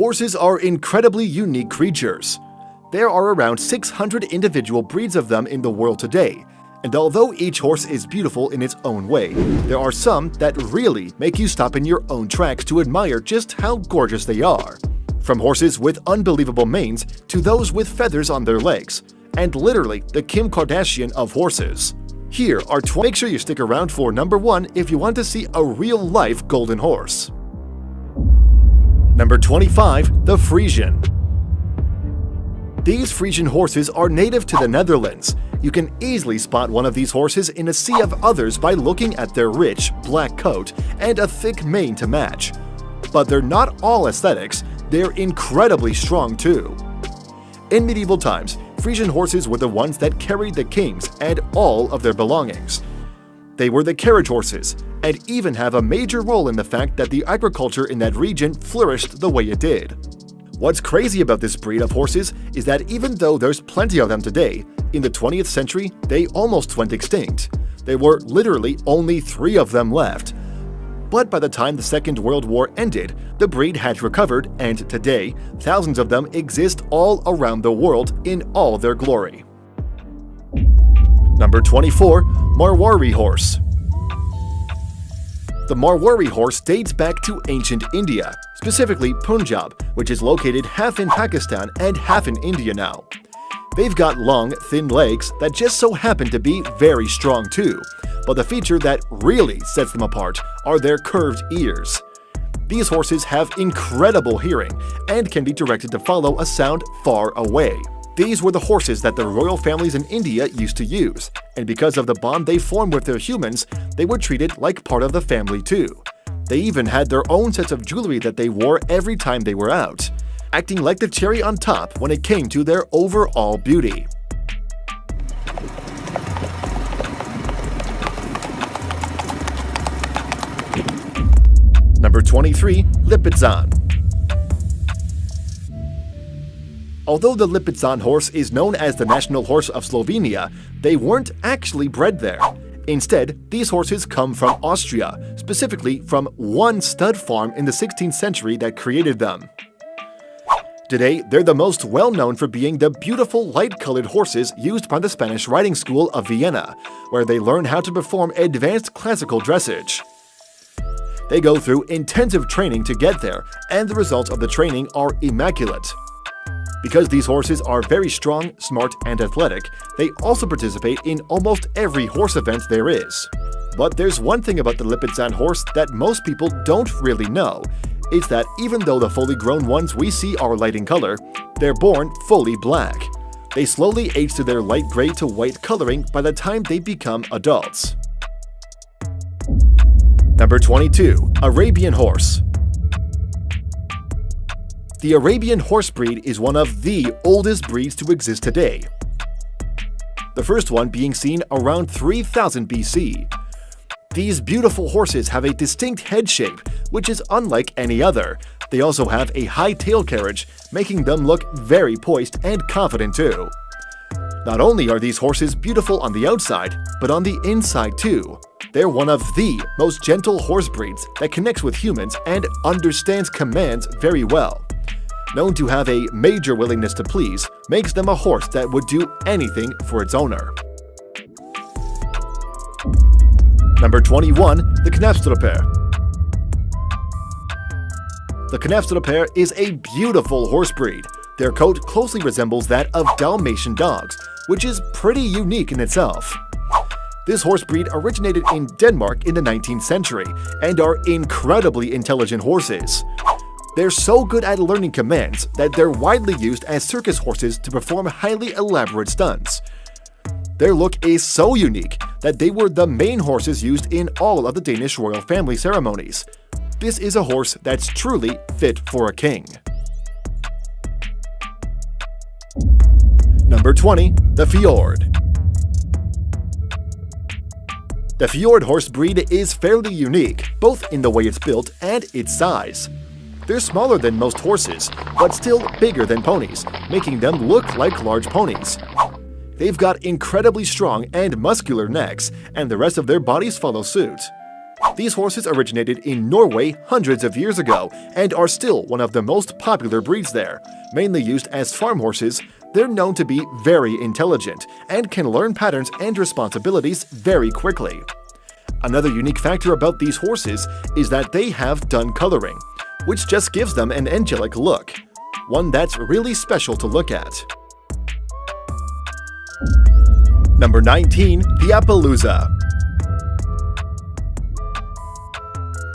Horses are incredibly unique creatures. There are around 600 individual breeds of them in the world today, and although each horse is beautiful in its own way, there are some that really make you stop in your own tracks to admire just how gorgeous they are. From horses with unbelievable manes to those with feathers on their legs, and literally the Kim Kardashian of horses. Here are 20. Make sure you stick around for number 1 if you want to see a real-life golden horse. Number 25. The Friesian. These Friesian horses are native to the Netherlands. You can easily spot one of these horses in a sea of others by looking at their rich, black coat and a thick mane to match. But they're not all aesthetics, they're incredibly strong too. In medieval times, Friesian horses were the ones that carried the kings and all of their belongings. They were the carriage horses, and even have a major role in the fact that the agriculture in that region flourished the way it did. What's crazy about this breed of horses is that even though there's plenty of them today, in the 20th century they almost went extinct. There were literally only 3 of them left. But by the time the Second World War ended, the breed had recovered, and today, thousands of them exist all around the world in all their glory. Number 24. Marwari horse. The Marwari horse dates back to ancient India, specifically Punjab, which is located half in Pakistan and half in India now. They've got long, thin legs that just so happen to be very strong too, but the feature that really sets them apart are their curved ears. These horses have incredible hearing and can be directed to follow a sound far away. These were the horses that the royal families in India used to use, and because of the bond they formed with their humans, they were treated like part of the family too. They even had their own sets of jewelry that they wore every time they were out, acting like the cherry on top when it came to their overall beauty. Number 23. Lipizzan. Although the Lipizzan horse is known as the national horse of Slovenia, they weren't actually bred there. Instead, these horses come from Austria, specifically from one stud farm in the 16th century that created them. Today, they're the most well-known for being the beautiful light-colored horses used by the Spanish riding school of Vienna, where they learn how to perform advanced classical dressage. They go through intensive training to get there, and the results of the training are immaculate. Because these horses are very strong, smart, and athletic, they also participate in almost every horse event there is. But there's one thing about the Lipizzan horse that most people don't really know. It's that even though the fully grown ones we see are light in color, they're born fully black. They slowly age to their light gray to white coloring by the time they become adults. Number 22. Arabian horse. The Arabian horse breed is one of the oldest breeds to exist today. The first one being seen around 3000 BC. These beautiful horses have a distinct head shape, which is unlike any other. They also have a high tail carriage, making them look very poised and confident too. Not only are these horses beautiful on the outside, but on the inside too. They're one of the most gentle horse breeds that connects with humans and understands commands very well. Known to have a major willingness to please, makes them a horse that would do anything for its owner. Number 21. The Knafstrupper. The Knafstrupper is a beautiful horse breed. Their coat closely resembles that of Dalmatian dogs, which is pretty unique in itself. This horse breed originated in Denmark in the 19th century and are incredibly intelligent horses. They're so good at learning commands that they're widely used as circus horses to perform highly elaborate stunts. Their look is so unique that they were the main horses used in all of the Danish royal family ceremonies. This is a horse that's truly fit for a king. Number 20. The Fjord. The Fjord horse breed is fairly unique, both in the way it's built and its size. They're smaller than most horses, but still bigger than ponies, making them look like large ponies. They've got incredibly strong and muscular necks, and the rest of their bodies follow suit. These horses originated in Norway hundreds of years ago and are still one of the most popular breeds there. Mainly used as farm horses, they're known to be very intelligent and can learn patterns and responsibilities very quickly. Another unique factor about these horses is that they have dun coloring, which just gives them an angelic look, one that's really special to look at. Number 19. The Appaloosa.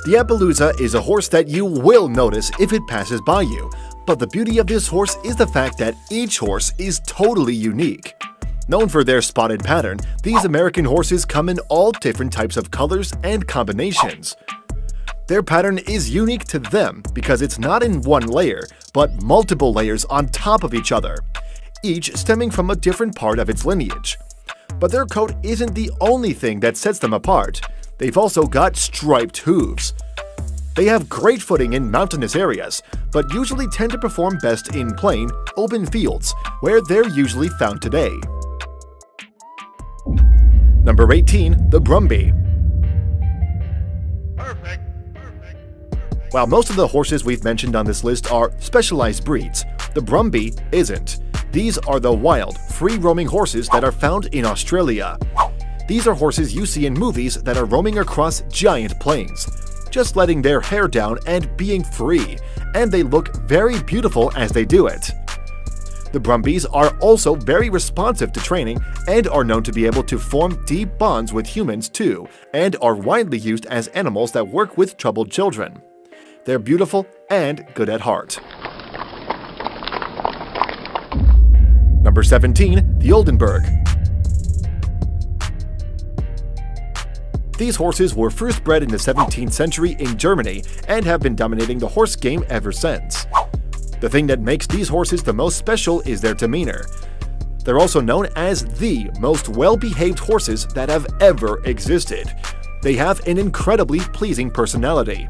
The Appaloosa is a horse that you will notice if it passes by you, but the beauty of this horse is the fact that each horse is totally unique. Known for their spotted pattern, these American horses come in all different types of colors and combinations. Their pattern is unique to them because it's not in one layer, but multiple layers on top of each other, each stemming from a different part of its lineage. But their coat isn't the only thing that sets them apart. They've also got striped hooves. They have great footing in mountainous areas, but usually tend to perform best in plain, open fields, where they're usually found today. Number 18. The Brumby. While most of the horses we've mentioned on this list are specialized breeds, the Brumby isn't. These are the wild, free-roaming horses that are found in Australia. These are horses you see in movies that are roaming across giant plains, just letting their hair down and being free, and they look very beautiful as they do it. The Brumbies are also very responsive to training and are known to be able to form deep bonds with humans too, and are widely used as animals that work with troubled children. They're beautiful and good at heart. Number 17. The Oldenburg. These horses were first bred in the 17th century in Germany and have been dominating the horse game ever since. The thing that makes these horses the most special is their demeanor. They're also known as the most well-behaved horses that have ever existed. They have an incredibly pleasing personality.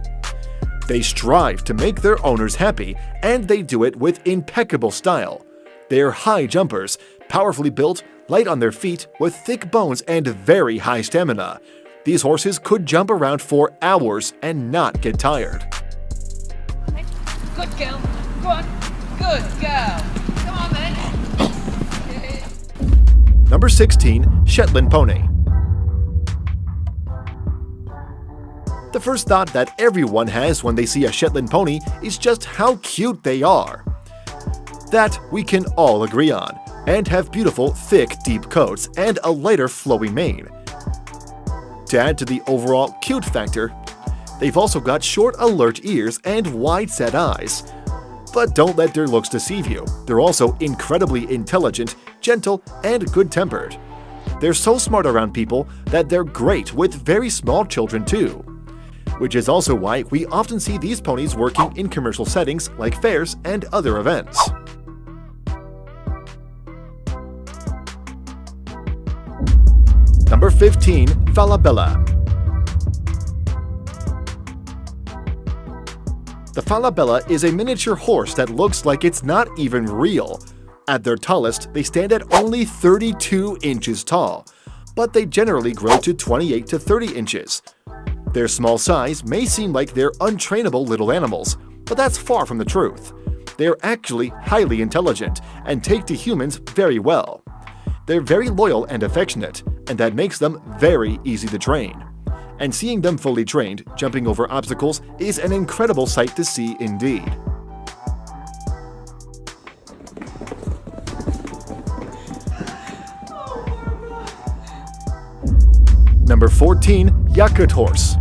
They strive to make their owners happy, and they do it with impeccable style. They're high jumpers, powerfully built, light on their feet, with thick bones and very high stamina. These horses could jump around for hours and not get tired. Good girl. Go on. Good girl. Come on then. Number 16. Shetland Pony. The first thought that everyone has when they see a Shetland pony is just how cute they are. That we can all agree on, and have beautiful, thick, deep coats and a lighter, flowy mane. To add to the overall cute factor, they've also got short, alert ears and wide-set eyes. But don't let their looks deceive you. They're also incredibly intelligent, gentle, and good-tempered. They're so smart around people that they're great with very small children too. Which is also why we often see these ponies working in commercial settings like fairs and other events. Number 15. Falabella. The Falabella is a miniature horse that looks like it's not even real. At their tallest, they stand at only 32 inches tall, but they generally grow to 28 to 30 inches. Their small size may seem like they're untrainable little animals, but that's far from the truth. They're actually highly intelligent and take to humans very well. They're very loyal and affectionate, and that makes them very easy to train. And seeing them fully trained, jumping over obstacles, is an incredible sight to see indeed. Number 14. Yakut Horse.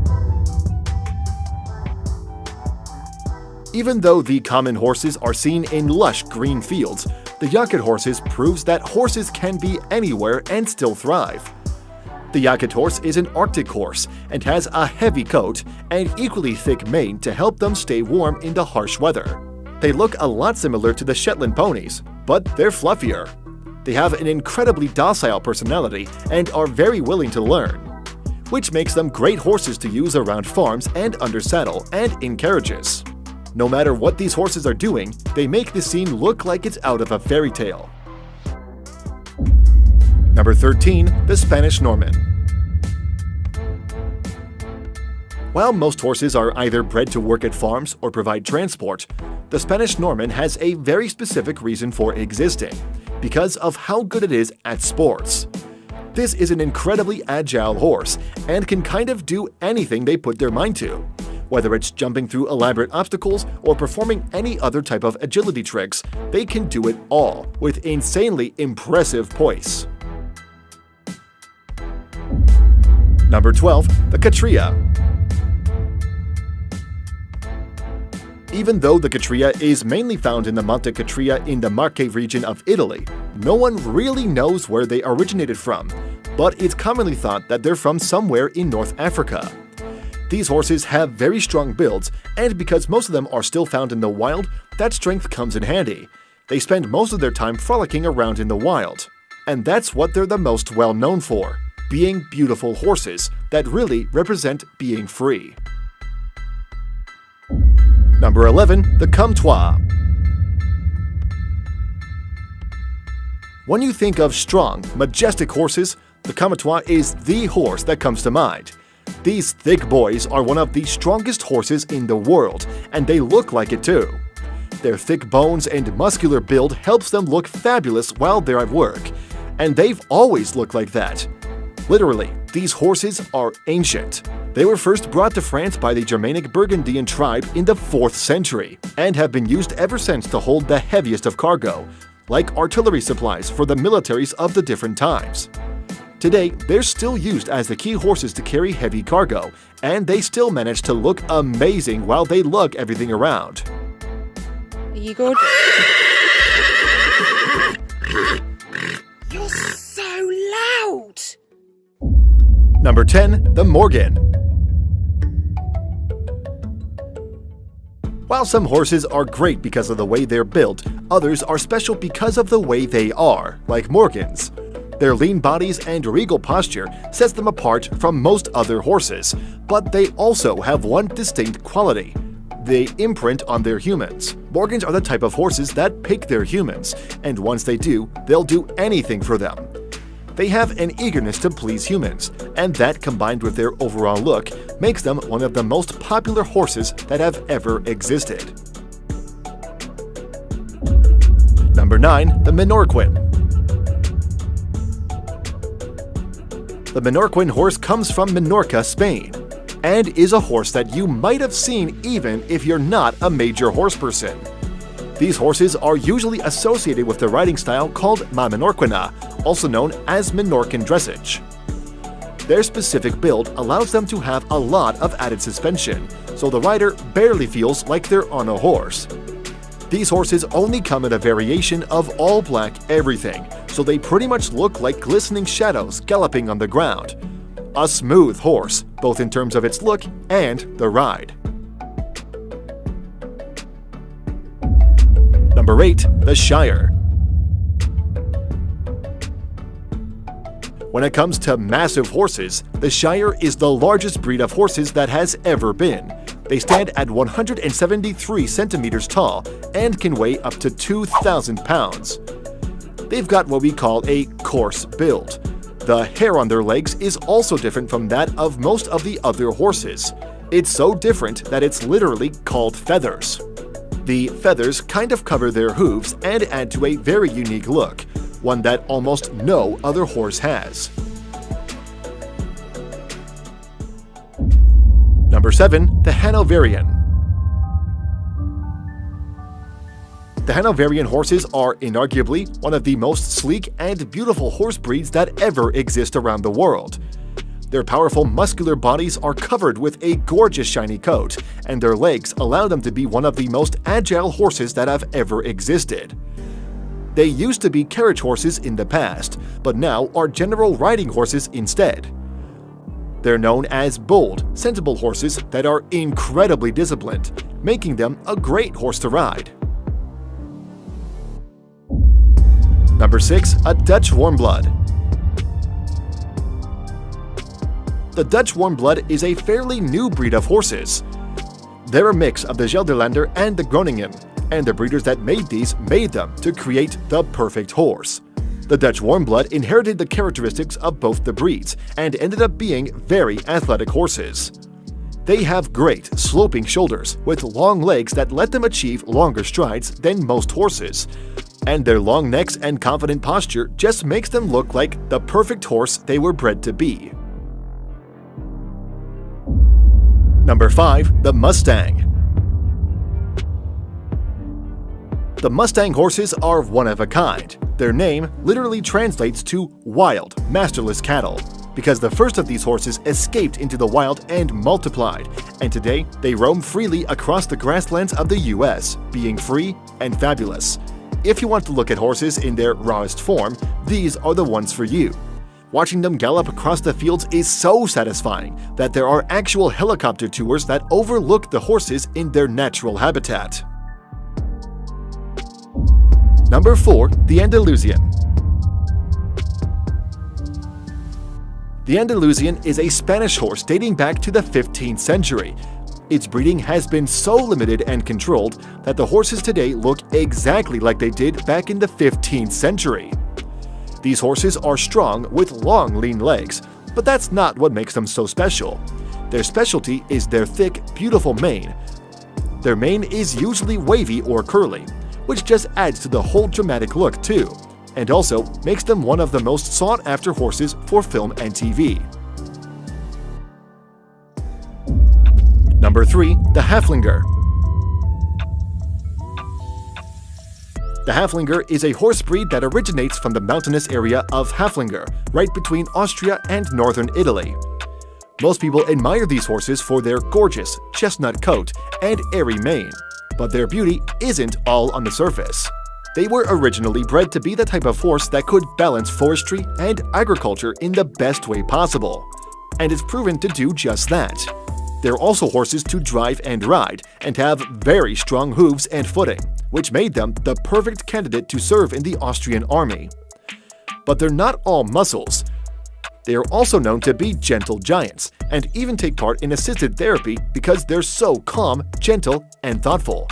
Even though the common horses are seen in lush green fields, the Yakut horses proves that horses can be anywhere and still thrive. The Yakut horse is an Arctic horse and has a heavy coat and equally thick mane to help them stay warm in the harsh weather. They look a lot similar to the Shetland ponies, but they're fluffier. They have an incredibly docile personality and are very willing to learn, which makes them great horses to use around farms and under saddle and in carriages. No matter what these horses are doing, they make the scene look like it's out of a fairy tale. Number 13. The Spanish Norman. While most horses are either bred to work at farms or provide transport, the Spanish Norman has a very specific reason for existing, because of how good it is at sports. This is an incredibly agile horse and can kind of do anything they put their mind to. Whether it's jumping through elaborate obstacles or performing any other type of agility tricks, they can do it all with insanely impressive poise. Number 12. The Catria. Even though the Catria is mainly found in the Monte Catria in the Marche region of Italy, no one really knows where they originated from, but it's commonly thought that they're from somewhere in North Africa. These horses have very strong builds, and because most of them are still found in the wild, that strength comes in handy. They spend most of their time frolicking around in the wild. And that's what they're the most well known for, being beautiful horses that really represent being free. Number 11. The Comtois. When you think of strong, majestic horses, the Comtois is the horse that comes to mind. These thick boys are one of the strongest horses in the world, and they look like it too. Their thick bones and muscular build helps them look fabulous while they're at work, and they've always looked like that. Literally, these horses are ancient. They were first brought to France by the Germanic Burgundian tribe in the 4th century, and have been used ever since to hold the heaviest of cargo, like artillery supplies for the militaries of the different times. Today, they're still used as the key horses to carry heavy cargo, and they still manage to look amazing while they lug everything around. Are you good? You're so loud! Number 10. The Morgan. While some horses are great because of the way they're built, others are special because of the way they are, like Morgans. Their lean bodies and regal posture sets them apart from most other horses, but they also have one distinct quality. They imprint on their humans. Morgans are the type of horses that pick their humans, and once they do, they'll do anything for them. They have an eagerness to please humans, and that combined with their overall look makes them one of the most popular horses that have ever existed. Number 9. The Menorquin. The Menorquin horse comes from Menorca, Spain, and is a horse that you might have seen even if you're not a major horse person. These horses are usually associated with the riding style called Ma Menorquina, also known as Menorcan dressage. Their specific build allows them to have a lot of added suspension, so the rider barely feels like they're on a horse. These horses only come in a variation of all black everything, so they pretty much look like glistening shadows galloping on the ground. A smooth horse, both in terms of its look and the ride. Number 8. The Shire. When it comes to massive horses, the Shire is the largest breed of horses that has ever been. They stand at 173 centimeters tall and can weigh up to 2,000 pounds. They've got what we call a coarse build. The hair on their legs is also different from that of most of the other horses. It's so different that it's literally called feathers. The feathers kind of cover their hooves and add to a very unique look, one that almost no other horse has. Number 7. The Hanoverian. The Hanoverian horses are inarguably one of the most sleek and beautiful horse breeds that ever exist around the world. Their powerful muscular bodies are covered with a gorgeous shiny coat, and their legs allow them to be one of the most agile horses that have ever existed. They used to be carriage horses in the past, but now are general riding horses instead. They're known as bold, sensible horses that are incredibly disciplined, making them a great horse to ride. Number 6. A Dutch Warmblood. The Dutch Warmblood is a fairly new breed of horses. They're a mix of the Gelderlander and the Groningen, and the breeders that made these made them to create the perfect horse. The Dutch Warmblood inherited the characteristics of both the breeds and ended up being very athletic horses. They have great, sloping shoulders with long legs that let them achieve longer strides than most horses. And their long necks and confident posture just makes them look like the perfect horse they were bred to be. Number 5. The Mustang. The Mustang horses are one of a kind. Their name literally translates to wild, masterless cattle, because the first of these horses escaped into the wild and multiplied, and today they roam freely across the grasslands of the US, being free and fabulous. If you want to look at horses in their rawest form, these are the ones for you. Watching them gallop across the fields is so satisfying that there are actual helicopter tours that overlook the horses in their natural habitat. Number 4. The Andalusian. The Andalusian is a Spanish horse dating back to the 15th century. Its breeding has been so limited and controlled that the horses today look exactly like they did back in the 15th century. These horses are strong with long, lean legs, but that's not what makes them so special. Their specialty is their thick, beautiful mane. Their mane is usually wavy or curly, which just adds to the whole dramatic look too, and also makes them one of the most sought-after horses for film and TV. Number 3. The Haflinger. The Haflinger is a horse breed that originates from the mountainous area of Haflinger, right between Austria and northern Italy. Most people admire these horses for their gorgeous chestnut coat and airy mane, but their beauty isn't all on the surface. They were originally bred to be the type of horse that could balance forestry and agriculture in the best way possible, and it's proven to do just that. They're also horses to drive and ride, and have very strong hooves and footing, which made them the perfect candidate to serve in the Austrian army. But they're not all muscles. They are also known to be gentle giants, and even take part in assisted therapy because they're so calm, gentle, and thoughtful.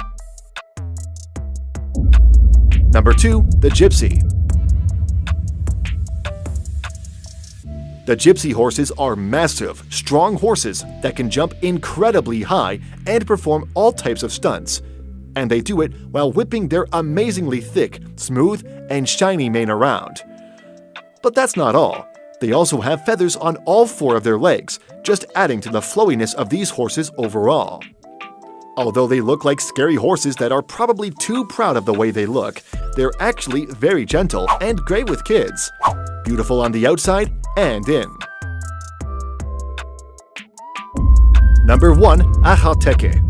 Number 2. The Gypsy. The Gypsy horses are massive, strong horses that can jump incredibly high and perform all types of stunts. And they do it while whipping their amazingly thick, smooth, and shiny mane around. But that's not all. They also have feathers on all 4 of their legs, just adding to the flowiness of these horses overall. Although they look like scary horses that are probably too proud of the way they look, they're actually very gentle and great with kids. Beautiful on the outside and in. Number 1. Ajateke.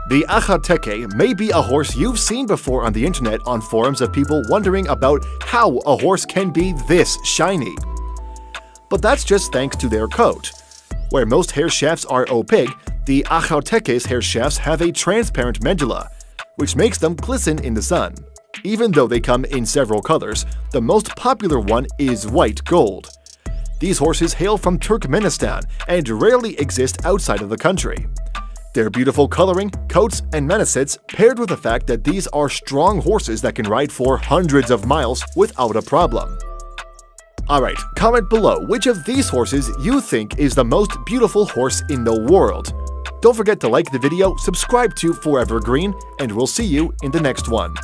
The Ajateke may be a horse you've seen before on the internet on forums of people wondering about how a horse can be this shiny. But that's just thanks to their coat. Where most hair shafts are opaque, the Ajateke's hair shafts have a transparent medulla, which makes them glisten in the sun. Even though they come in several colors, the most popular one is white gold. These horses hail from Turkmenistan and rarely exist outside of the country. Their beautiful coloring, coats, and manacets paired with the fact that these are strong horses that can ride for hundreds of miles without a problem. Alright, comment below which of these horses you think is the most beautiful horse in the world. Don't forget to like the video, subscribe to Forever Green, and we'll see you in the next one.